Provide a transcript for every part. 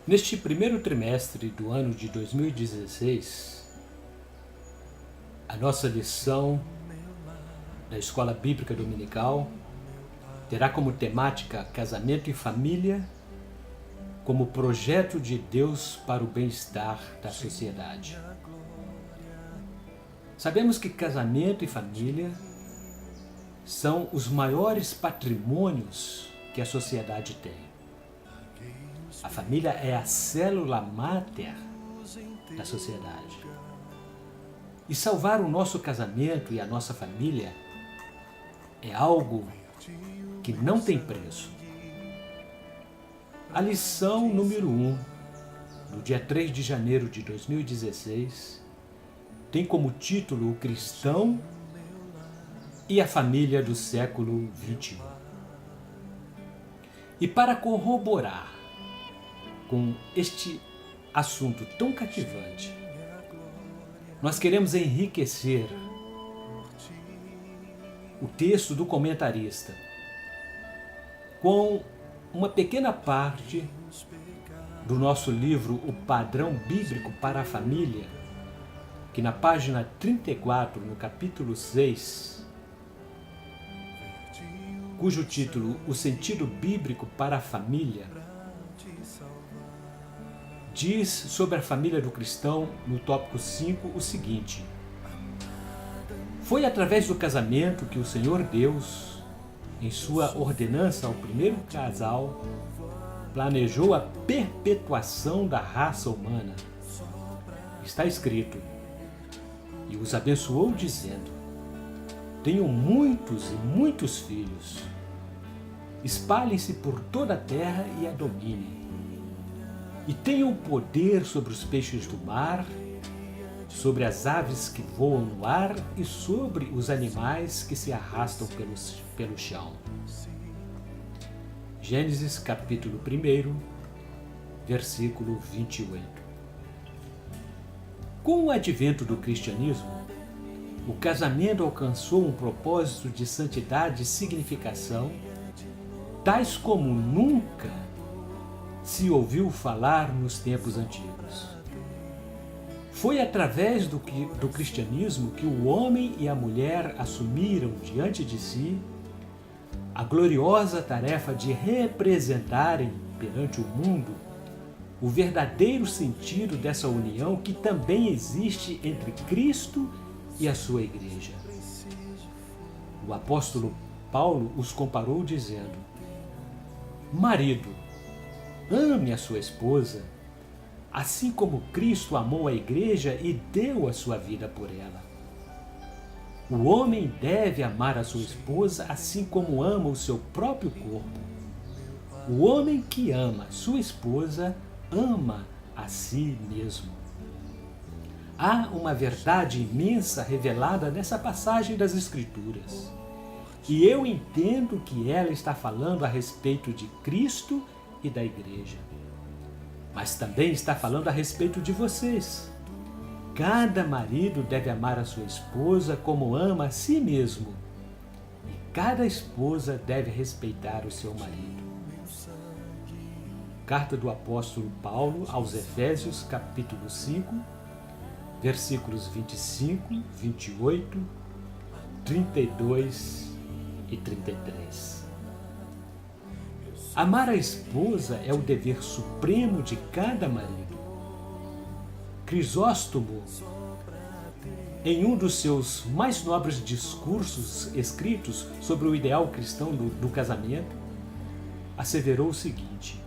Neste primeiro trimestre do ano de 2016, a nossa lição da Escola Bíblica Dominical terá como temática casamento e família como projeto de Deus para o bem-estar da sociedade. Sabemos que casamento e família são os maiores patrimônios que a sociedade tem. A família é a célula máter da sociedade. E salvar o nosso casamento e a nossa família é algo que não tem preço. A lição número 1, no dia 3 de janeiro de 2016, tem como título O Cristão e a Família do século XXI. E para corroborar com este assunto tão cativante, nós queremos enriquecer o texto do comentarista com uma pequena parte do nosso livro O Padrão Bíblico para a Família, que na página 34, no capítulo 6, cujo título O Sentido Bíblico para a Família, diz sobre a família do cristão, no tópico 5, o seguinte: foi através do casamento que o Senhor Deus, em sua ordenança ao primeiro casal, planejou a perpetuação da raça humana. Está escrito: e os abençoou dizendo: tenham muitos e muitos filhos, espalhem-se por toda a terra e a dominem, e tenham poder sobre os peixes do mar, sobre as aves que voam no ar e sobre os animais que se arrastam pelo chão. Gênesis capítulo 1, versículo 28. Com o advento do cristianismo, o casamento alcançou um propósito de santidade e significação, tais como nunca se ouviu falar nos tempos antigos. Foi através do cristianismo que o homem e a mulher assumiram diante de si a gloriosa tarefa de representarem perante o mundo o verdadeiro sentido dessa união que também existe entre Cristo e a sua igreja. O apóstolo Paulo os comparou dizendo: marido, ame a sua esposa, assim como Cristo amou a igreja e deu a sua vida por ela. O homem deve amar a sua esposa assim como ama o seu próprio corpo. O homem que ama sua esposa ama a si mesmo. Há uma verdade imensa revelada nessa passagem das Escrituras, e eu entendo que ela está falando a respeito de Cristo e da igreja. Mas também está falando a respeito de vocês. Cada marido deve amar a sua esposa como ama a si mesmo, e cada esposa deve respeitar o seu marido. Carta do apóstolo Paulo aos Efésios, capítulo 5, versículos 25, 28, 32 e 33. Amar a esposa é o dever supremo de cada marido. Crisóstomo, em um dos seus mais nobres discursos escritos sobre o ideal cristão do casamento, asseverou o seguinte: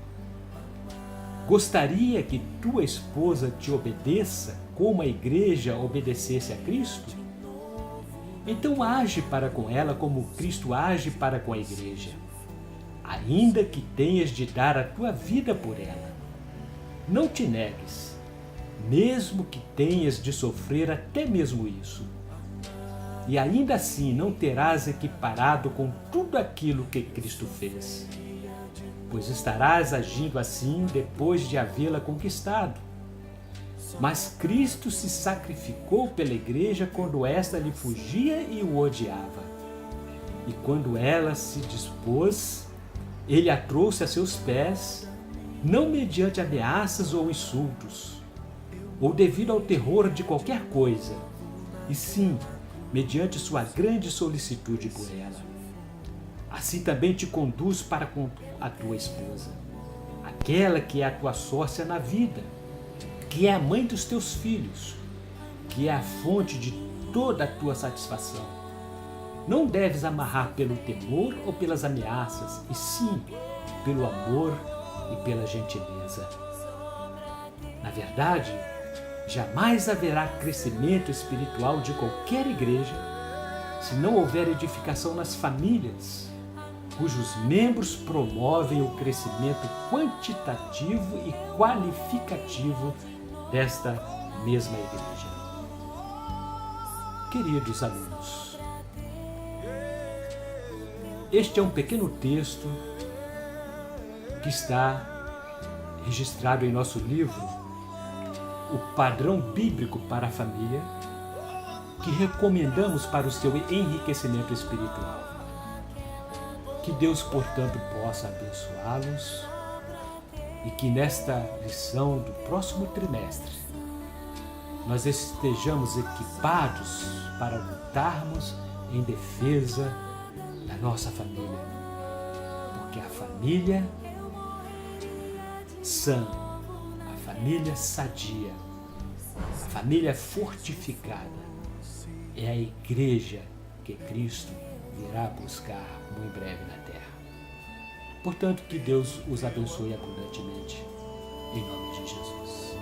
gostaria que tua esposa te obedeça como a igreja obedecesse a Cristo? Então age para com ela como Cristo age para com a igreja, ainda que tenhas de dar a tua vida por ela. Não te negues, mesmo que tenhas de sofrer até mesmo isso. E ainda assim não terás equiparado com tudo aquilo que Cristo fez, pois estarás agindo assim depois de havê-la conquistado. Mas Cristo se sacrificou pela igreja quando esta lhe fugia e o odiava. E quando ela se dispôs, ele a trouxe a seus pés não mediante ameaças ou insultos, ou devido ao terror de qualquer coisa, e sim mediante sua grande solicitude por ela. Assim também te conduz para com a tua esposa, aquela que é a tua sócia na vida, que é a mãe dos teus filhos, que é a fonte de toda a tua satisfação. Não deves amarrar pelo temor ou pelas ameaças, e sim pelo amor e pela gentileza. Na verdade, jamais haverá crescimento espiritual de qualquer igreja se não houver edificação nas famílias, cujos membros promovem o crescimento quantitativo e qualificativo desta mesma igreja. Queridos alunos, este é um pequeno texto que está registrado em nosso livro, O Padrão Bíblico para a Família, que recomendamos para o seu enriquecimento espiritual. Que Deus, portanto, possa abençoá-los e que nesta lição do próximo trimestre nós estejamos equipados para lutarmos em defesa da nossa família. Porque a família sã, a família sadia, a família fortificada é a igreja que Cristo virá buscar muito em breve na terra. Portanto, que Deus os abençoe abundantemente, em nome de Jesus.